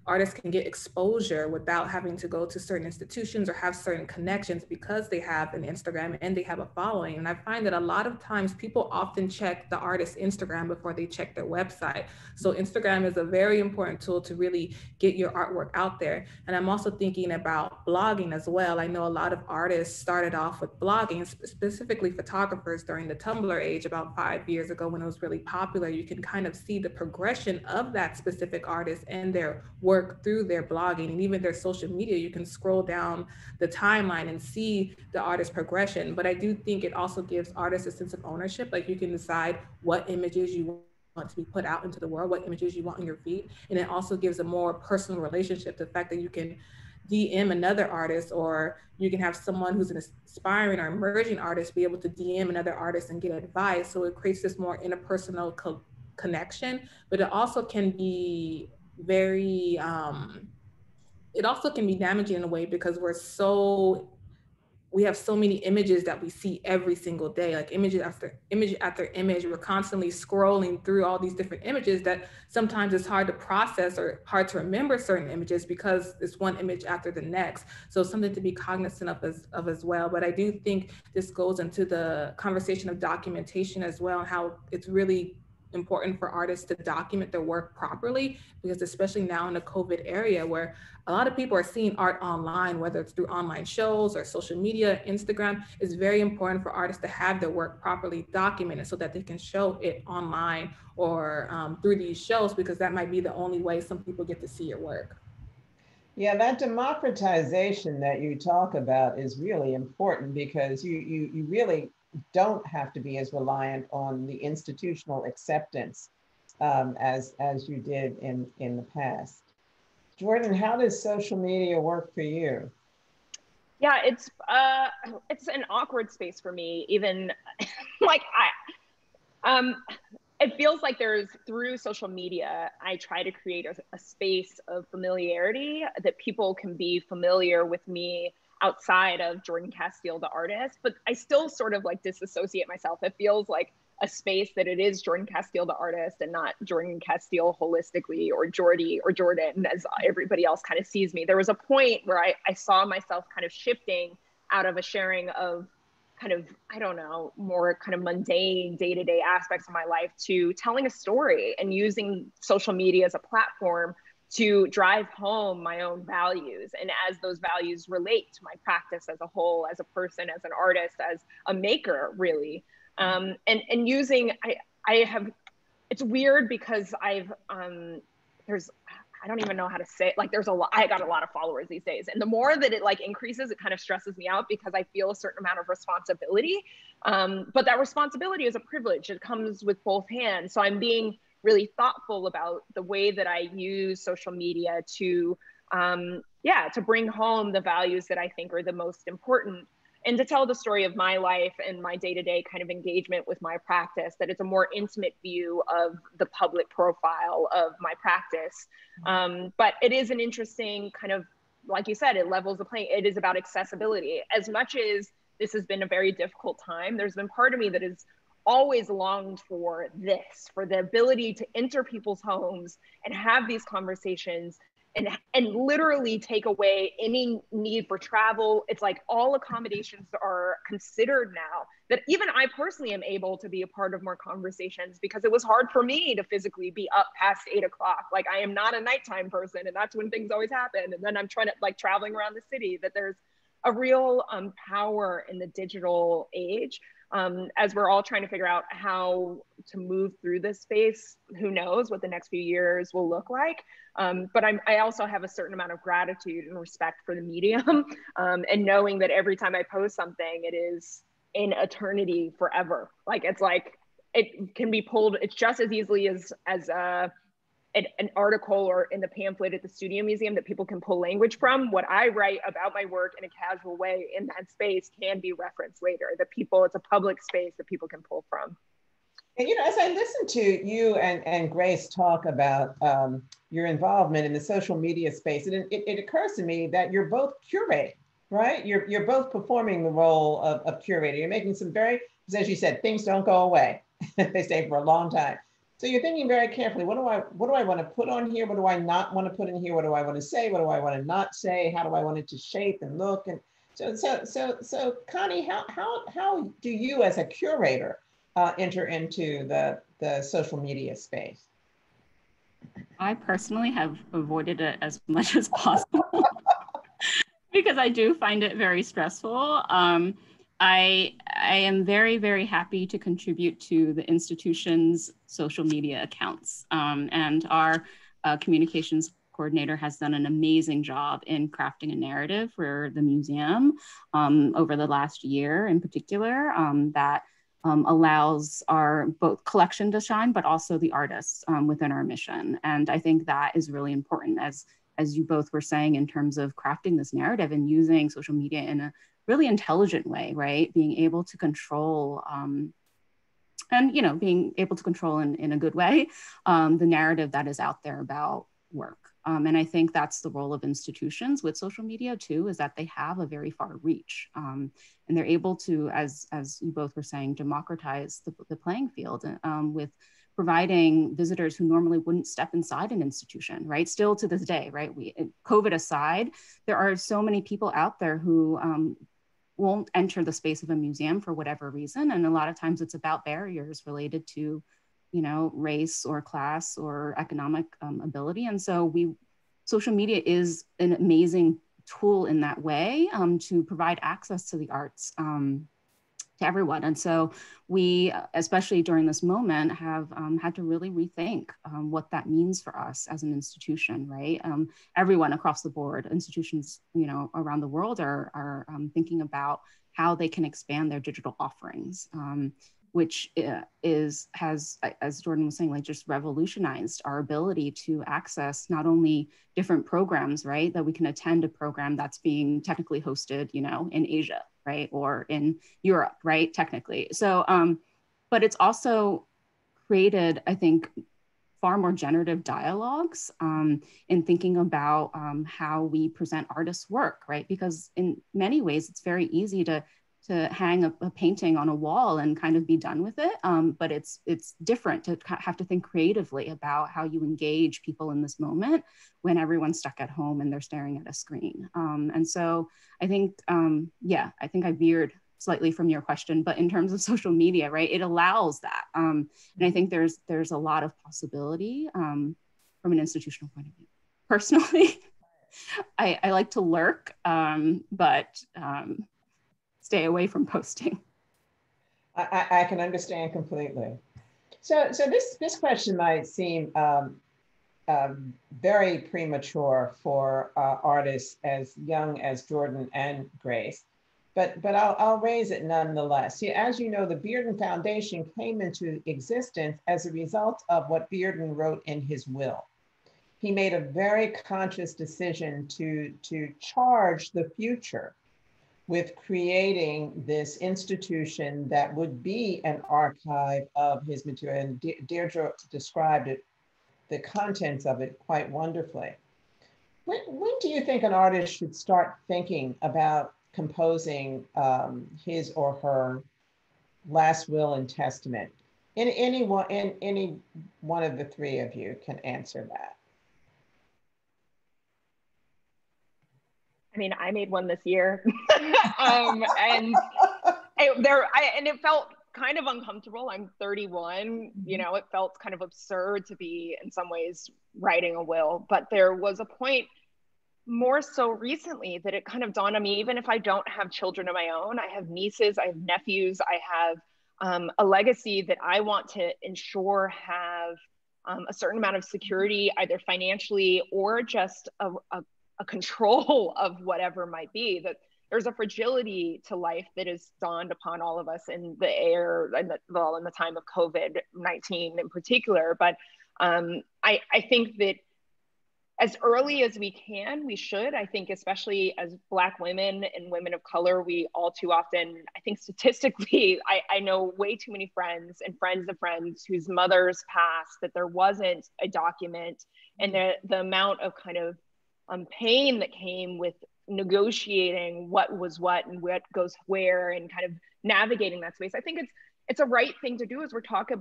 artists can get exposure without having to go to certain institutions or have certain connections, because they have an Instagram and they have a following. And I find that a lot of times people often check the artist's Instagram before they check their website. So Instagram is a very important tool to really get your artwork out there. And I'm also thinking about blogging as well. I know a lot of artists started off with blogging, specifically photographers during the Tumblr age about 5 years ago when it was really popular. You can kind of see the progression of that specific artist and their work through their blogging and even their social media. You can scroll down the timeline and see the artist's progression. But I do think it also gives artists a sense of ownership. Like, you can decide what images you want to be put out into the world, what images you want on your feed. And it also gives a more personal relationship. The fact that you can DM another artist, or you can have someone who's an aspiring or emerging artist be able to DM another artist and get advice. So it creates this more interpersonal connection, but it also can be very it also can be damaging in a way, because we have so many images that we see every single day, like image after image. We're constantly scrolling through all these different images that sometimes it's hard to process or hard to remember certain images because it's one image after the next. So something to be cognizant of as well. But I do think this goes into the conversation of documentation as well, and how it's really important for artists to document their work properly, because especially now in the COVID area where a lot of people are seeing art online, whether it's through online shows or social media, Instagram, it's very important for artists to have their work properly documented so that they can show it online or through these shows, because that might be the only way some people get to see your work. Yeah, that democratization that you talk about is really important, because you really don't have to be as reliant on the institutional acceptance as you did in the past. Jordan, how does social media work for you? Yeah, it's an awkward space for me. Even like it feels like through social media, I try to create a space of familiarity, that people can be familiar with me outside of Jordan Castille, the artist, but I still sort of like disassociate myself. It feels like a space that it is Jordan Castille, the artist, and not Jordan Castille holistically, or Jordy or Jordan as everybody else kind of sees me. There was a point where I saw myself kind of shifting out of a sharing of kind of, I don't know, more kind of mundane day-to-day aspects of my life to telling a story and using social media as a platform to drive home my own values, and as those values relate to my practice as a whole, as a person, as an artist, as a maker, really. And using, I have, it's weird because I don't even know how to say it. Like I got a lot of followers these days. And the more that it like increases, it kind of stresses me out, because I feel a certain amount of responsibility. But that responsibility is a privilege. It comes with both hands. So I'm being really thoughtful about the way that I use social media to bring home the values that I think are the most important, and to tell the story of my life and my day-to-day kind of engagement with my practice, that it's a more intimate view of the public profile of my practice. But it is an interesting kind of, like you said, it levels the playing. It is about accessibility. As much as this has been a very difficult time, there's been part of me that has always longed for this, for the ability to enter people's homes and have these conversations and literally take away any need for travel. It's like all accommodations are considered now, that even I personally am able to be a part of more conversations, because it was hard for me to physically be up past 8 o'clock. Like, I am not a nighttime person, and that's when things always happen. And then I'm trying to like traveling around the city, that there's a real power in the digital age. As we're all trying to figure out how to move through this space, who knows what the next few years will look like. But I also have a certain amount of gratitude and respect for the medium, and knowing that every time I post something, it is in eternity forever. Like, it's like, it can be pulled, it's just as easily as an article or in the pamphlet at the Studio Museum that people can pull language from. What I write about my work in a casual way in that space can be referenced later. It's a public space that people can pull from. And, as I listen to you and Grace talk about your involvement in the social media space, it occurs to me that you're both curating, right? You're both performing the role of curator. You're making some very, as you said, things don't go away. They stay for a long time. So you're thinking very carefully, what do I want to put on here? What do I not want to put in here? What do I want to say? What do I want to not say? How do I want it to shape and look? And so Connie, how do you as a curator enter into the social media space? I personally have avoided it as much as possible because I do find it very stressful. I am very, very happy to contribute to the institution's social media accounts. And our communications coordinator has done an amazing job in crafting a narrative for the museum over the last year in particular, that allows our both collection to shine, but also the artists within our mission. And I think that is really important, as you both were saying, in terms of crafting this narrative and using social media in a really intelligent way, right? Being able to control and being able to control in a good way the narrative that is out there about work. And I think that's the role of institutions with social media too, is that they have a very far reach, and they're able to, as you both were saying, democratize the playing field with providing visitors who normally wouldn't step inside an institution, right? Still to this day, right? COVID aside, there are so many people out there who won't enter the space of a museum for whatever reason. And a lot of times it's about barriers related to, you know, race or class or economic ability. And so social media is an amazing tool in that way to provide access to the arts to everyone. And so we, especially during this moment, have had to really rethink what that means for us as an institution, right? Everyone across the board, institutions, you know, around the world are thinking about how they can expand their digital offerings, which has, as Jordan was saying, like just revolutionized our ability to access not only different programs, right? That we can attend a program that's being technically hosted, you know, in Asia, right? Or in Europe, right? Technically. So, but it's also created, I think, far more generative dialogues in thinking about how we present artists' work, right? Because in many ways, it's very easy to hang a painting on a wall and kind of be done with it. But it's different to have to think creatively about how you engage people in this moment when everyone's stuck at home and they're staring at a screen. And so I think, yeah, I think I veered slightly from your question, but in terms of social media, right, it allows that. And I think there's a lot of possibility from an institutional point of view. Personally, I like to lurk, but stay away from posting. I can understand completely. So this question might seem very premature for artists as young as Jordan and Grace, but I'll raise it nonetheless. See, as you know, the Bearden Foundation came into existence as a result of what Bearden wrote in his will. He made a very conscious decision to charge the future with creating this institution that would be an archive of his material. And Deirdre described it, the contents of it, quite wonderfully. When do you think an artist should start thinking about composing his or her last will and testament? Any one of the three of you can answer that. I mean, I made one this year, and it felt kind of uncomfortable. I'm 31, you know, it felt kind of absurd to be in some ways writing a will, but there was a point more so recently that it kind of dawned on me, even if I don't have children of my own, I have nieces, I have nephews, I have a legacy that I want to ensure have a certain amount of security, either financially or just a control of whatever might be, that there's a fragility to life that has dawned upon all of us in the air, in the time of COVID-19 in particular. But I think that as early as we can, we should. I think especially as Black women and women of color, we all too often, I think statistically, I know way too many friends and friends of friends whose mothers passed, that there wasn't a document, and the amount of kind of pain that came with negotiating what was what and what goes where and kind of navigating that space. I think it's a right thing to do as we're talking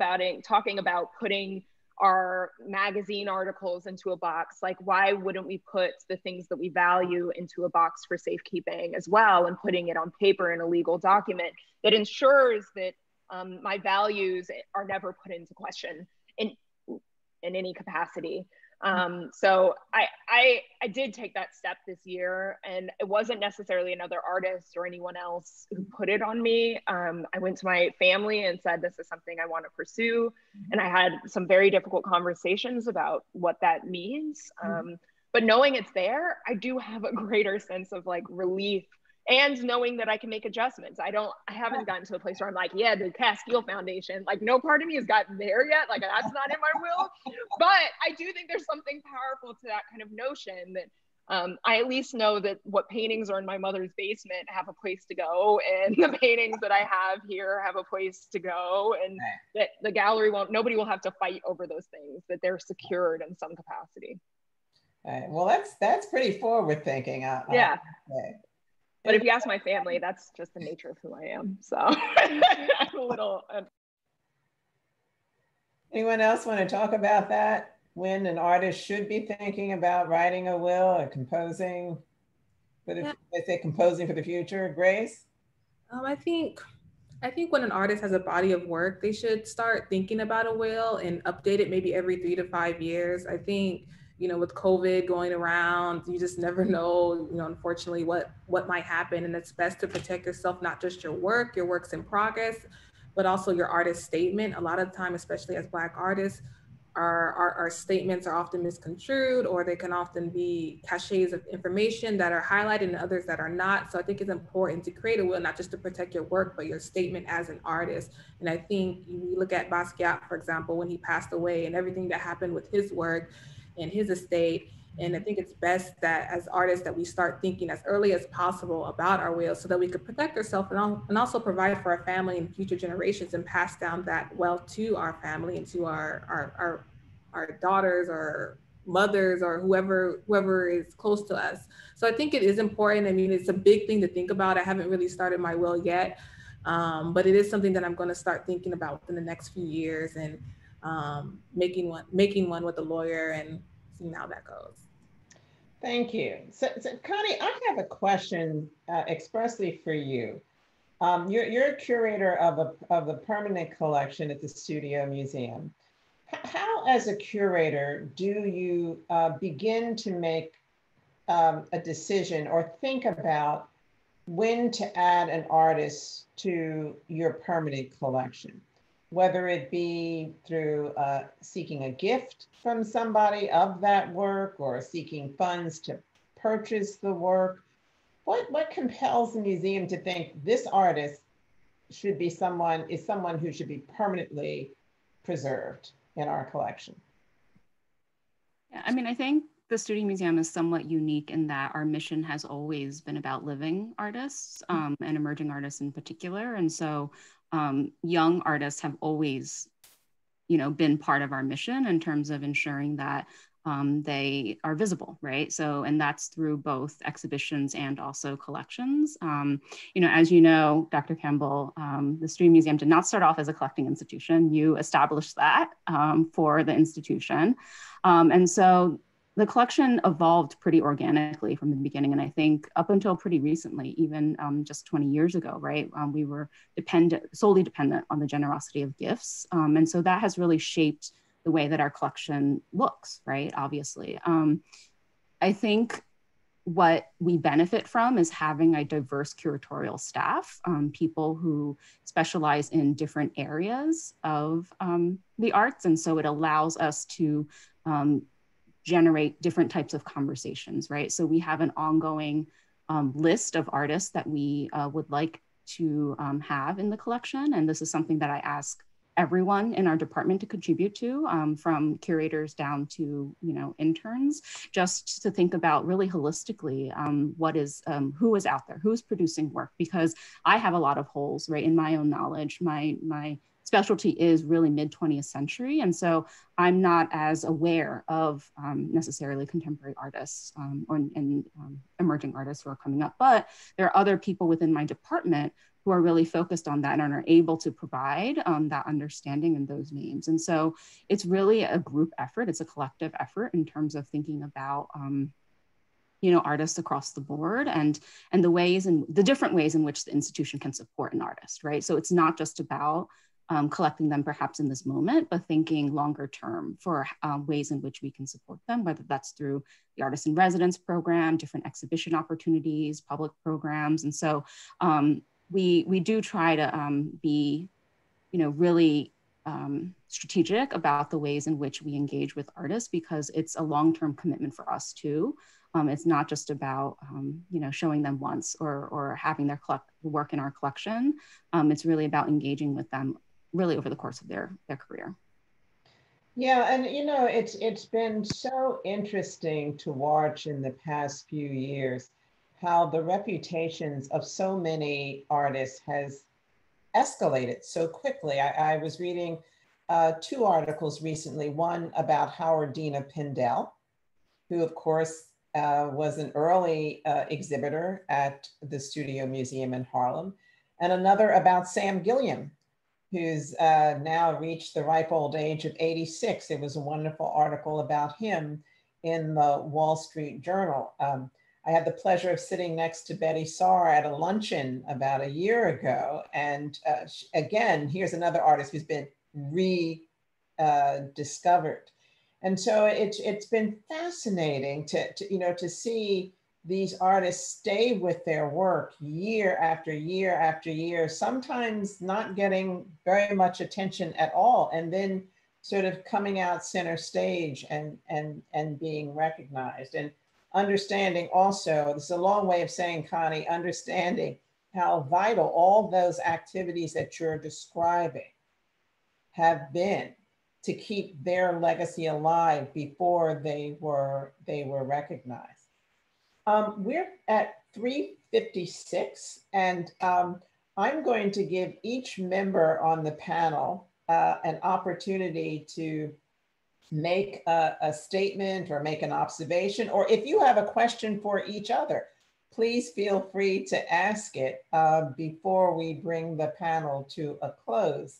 about putting our magazine articles into a box. Like, why wouldn't we put the things that we value into a box for safekeeping as well, and putting it on paper in a legal document that ensures that my values are never put into question in any capacity. So I did take that step this year, and it wasn't necessarily another artist or anyone else who put it on me. I went to my family and said, this is something I want to pursue. And I had some very difficult conversations about what that means. But knowing it's there, I do have a greater sense of like relief, and knowing that I can make adjustments. I haven't gotten to a place where I'm like, yeah, the Casteel Foundation, like no part of me has gotten there yet. Like that's not in my will, but I do think there's something powerful to that kind of notion that I at least know that what paintings are in my mother's basement have a place to go, and the paintings that I have here have a place to go, and that the gallery nobody will have to fight over those things, that they're secured in some capacity. Well, that's pretty forward thinking. Yeah. But if you ask my family, that's just the nature of who I am. So I'm a little. Anyone else want to talk about that? When an artist should be thinking about writing a will or composing, composing for the future? Grace? I think I think when an artist has a body of work, they should start thinking about a will and update it maybe every 3 to 5 years. I think, with COVID going around, you just never know, unfortunately what might happen. And it's best to protect yourself, not just your works in progress, but also your artist statement. A lot of the time, especially as Black artists, our statements are often misconstrued, or they can often be caches of information that are highlighted and others that are not. So I think it's important to create a will, not just to protect your work, but your statement as an artist. And I think you look at Basquiat, for example, when he passed away and everything that happened with his work and his estate. And I think it's best that as artists that we start thinking as early as possible about our will so that we could protect ourselves and also provide for our family and future generations and pass down that wealth to our family and to our daughters or mothers or whoever is close to us. So I think it is important. I mean, it's a big thing to think about. I haven't really started my will yet, but it is something that I'm going to start thinking about within the next few years and making one with a lawyer and seeing how that goes. Thank you. So Connie, I have a question expressly for you. You're a curator of the permanent collection at the Studio Museum. How, as a curator, do you begin to make a decision or think about when to add an artist to your permanent collection? Whether it be through seeking a gift from somebody of that work or seeking funds to purchase the work. What compels the museum to think this artist should be someone who should be permanently preserved in our collection? Yeah, I mean, I think the Studio Museum is somewhat unique in that our mission has always been about living artists and emerging artists in particular. And so young artists have always, been part of our mission in terms of ensuring that they are visible, right? So, and that's through both exhibitions and also collections. As you know, Dr. Campbell, the Studio Museum did not start off as a collecting institution. You established that for the institution. And so the collection evolved pretty organically from the beginning. And I think up until pretty recently, even just 20 years ago, right, we were solely dependent on the generosity of gifts. And so that has really shaped the way that our collection looks, right, obviously. I think what we benefit from is having a diverse curatorial staff, people who specialize in different areas of the arts. And so it allows us to generate different types of conversations, right? So we have an ongoing list of artists that we would like to have in the collection. And this is something that I ask everyone in our department to contribute to, from curators down to interns, just to think about really holistically who is out there, who's producing work, because I have a lot of holes, right, in my own knowledge. My specialty is really mid-20th century. And so I'm not as aware of necessarily contemporary artists and emerging artists who are coming up, but there are other people within my department who are really focused on that and are able to provide that understanding and those names. And so it's really a group effort. It's a collective effort in terms of thinking about artists across the board and the different ways in which the institution can support an artist, right? So it's not just about collecting them perhaps in this moment, but thinking longer term for ways in which we can support them, whether that's through the Artist in Residence program, different exhibition opportunities, public programs. And so we do try to be, really strategic about the ways in which we engage with artists, because it's a long-term commitment for us too. It's not just about, showing them once or having their work in our collection. It's really about engaging with them really over the course of their career. Yeah, and it's been so interesting to watch in the past few years how the reputations of so many artists has escalated so quickly. I was reading 2 articles recently, one about Howardina Pindell, who of course was an early exhibitor at the Studio Museum in Harlem, and another about Sam Gilliam, who's now reached the ripe old age of 86. It was a wonderful article about him in the Wall Street Journal. I had the pleasure of sitting next to Betty Saar at a luncheon about a year ago. And again, here's another artist who's been rediscovered. And so it's been fascinating to see these artists stay with their work year after year after year, sometimes not getting very much attention at all, and then sort of coming out center stage and being recognized. And understanding also, this is a long way of saying, Connie, understanding how vital all those activities that you're describing have been to keep their legacy alive before they were recognized. We're at 3:56, and I'm going to give each member on the panel an opportunity to make a statement or make an observation, or if you have a question for each other, please feel free to ask it before we bring the panel to a close.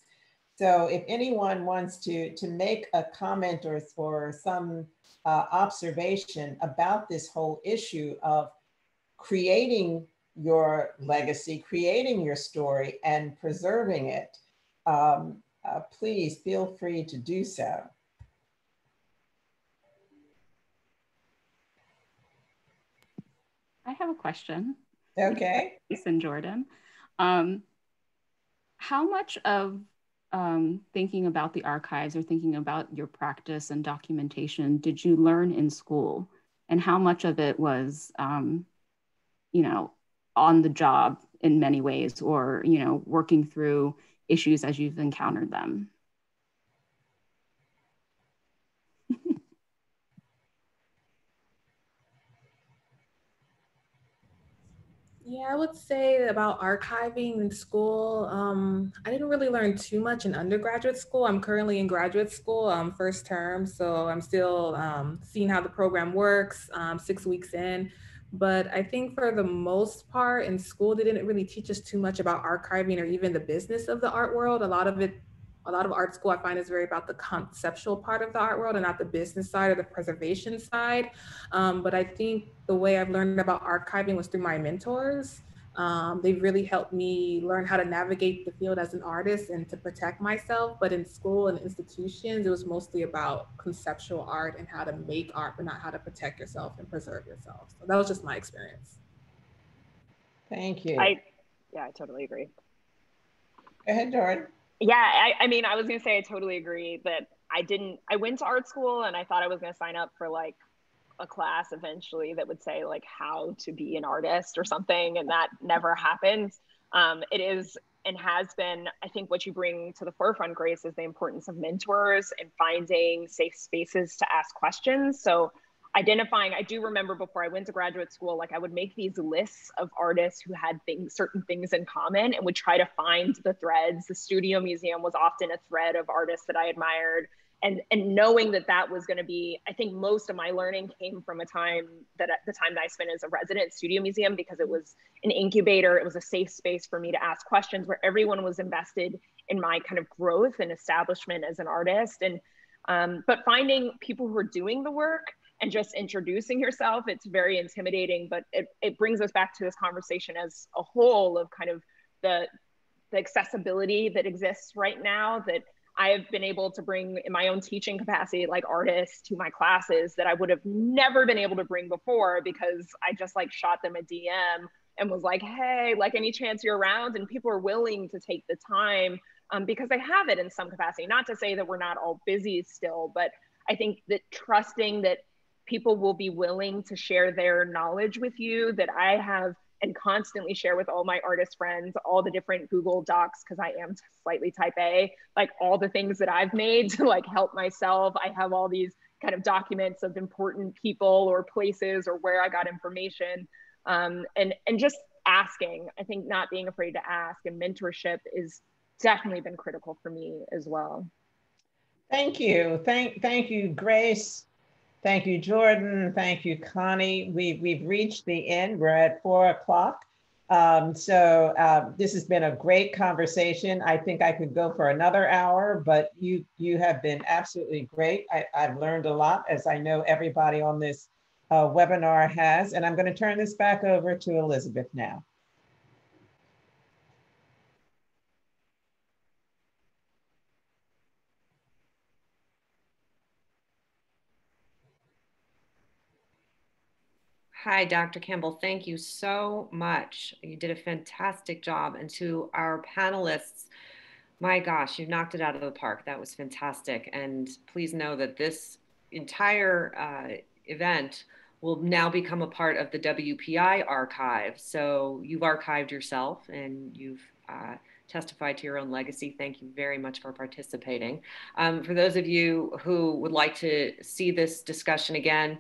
So if anyone wants to make a comment or some observation about this whole issue of creating your legacy, creating your story, and preserving it, please feel free to do so. I have a question. Okay. Listen, Jordan. How much of thinking about the archives or thinking about your practice and documentation did you learn in school? And how much of it was, you know, on the job in many ways, or, you know, working through issues as you've encountered them? Yeah, I would say about archiving in school, I didn't really learn too much in undergraduate school. I'm currently in graduate school, first term, so I'm still seeing how the program works, 6 weeks in. But I think for the most part in school, they didn't really teach us too much about archiving or even the business of the art world. A lot of art school I find is very about the conceptual part of the art world and not the business side or the preservation side. But I think the way I've learned about archiving was through my mentors. They've really helped me learn how to navigate the field as an artist and to protect myself. But in school and institutions, it was mostly about conceptual art and how to make art, but not how to protect yourself and preserve yourself. So that was just my experience. Thank you. I totally agree. Go ahead, Jordan. Yeah, I mean, I was gonna say I totally agree that I went to art school and I thought I was gonna sign up for like a class eventually that would say like how to be an artist or something, and that never happened. It is and has been, I think what you bring to the forefront, Grace, is the importance of mentors and finding safe spaces to ask questions. So identifying, I do remember before I went to graduate school, like I would make these lists of artists who had certain things in common and would try to find the threads. The Studio Museum was often a thread of artists that I admired. And knowing that that was going to be, I think most of my learning came from the time that I spent as a resident at Studio Museum, because it was an incubator. It was a safe space for me to ask questions where everyone was invested in my kind of growth and establishment as an artist. And but finding people who are doing the work and just introducing yourself, it's very intimidating, but it brings us back to this conversation as a whole of kind of the accessibility that exists right now, that I have been able to bring in my own teaching capacity, like artists to my classes that I would have never been able to bring before, because I just like shot them a DM and was like, hey, like any chance you're around? And people are willing to take the time because they have it in some capacity. Not to say that we're not all busy still, but I think that trusting that people will be willing to share their knowledge with you, that I have and constantly share with all my artist friends, all the different Google Docs, because I am slightly type A, like all the things that I've made to like help myself. I have all these kind of documents of important people or places or where I got information, and just asking. I think not being afraid to ask and mentorship is definitely been critical for me as well. Thank you. Thank you, Grace. Thank you, Jordan. Thank you, Connie. We've reached the end. We're at 4 o'clock. So this has been a great conversation. I think I could go for another hour, but you have been absolutely great. I've learned a lot, as I know everybody on this webinar has. And I'm going to turn this back over to Elizabeth now. Hi, Dr. Campbell. Thank you so much. You did a fantastic job. And to our panelists, my gosh, you knocked it out of the park. That was fantastic. And please know that this entire event will now become a part of the WPI archive. So you've archived yourself and you've testified to your own legacy. Thank you very much for participating. For those of you who would like to see this discussion again,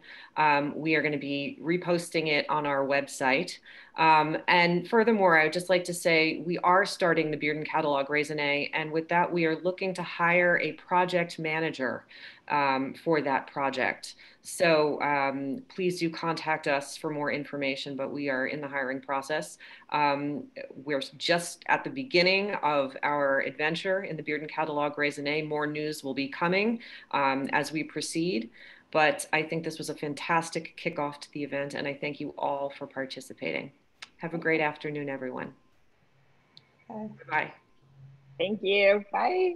we are going to be reposting it on our website. And furthermore, I would just like to say we are starting the Bearden Catalogue Raisonne, and with that, we are looking to hire a project manager for that project. So please do contact us for more information, but we are in the hiring process. We're just at the beginning of our adventure in the Bearden Catalogue Raisonne. More news will be coming as we proceed. But I think this was a fantastic kickoff to the event, and I thank you all for participating. Have a great afternoon, everyone. Okay. Bye. Thank you. Bye.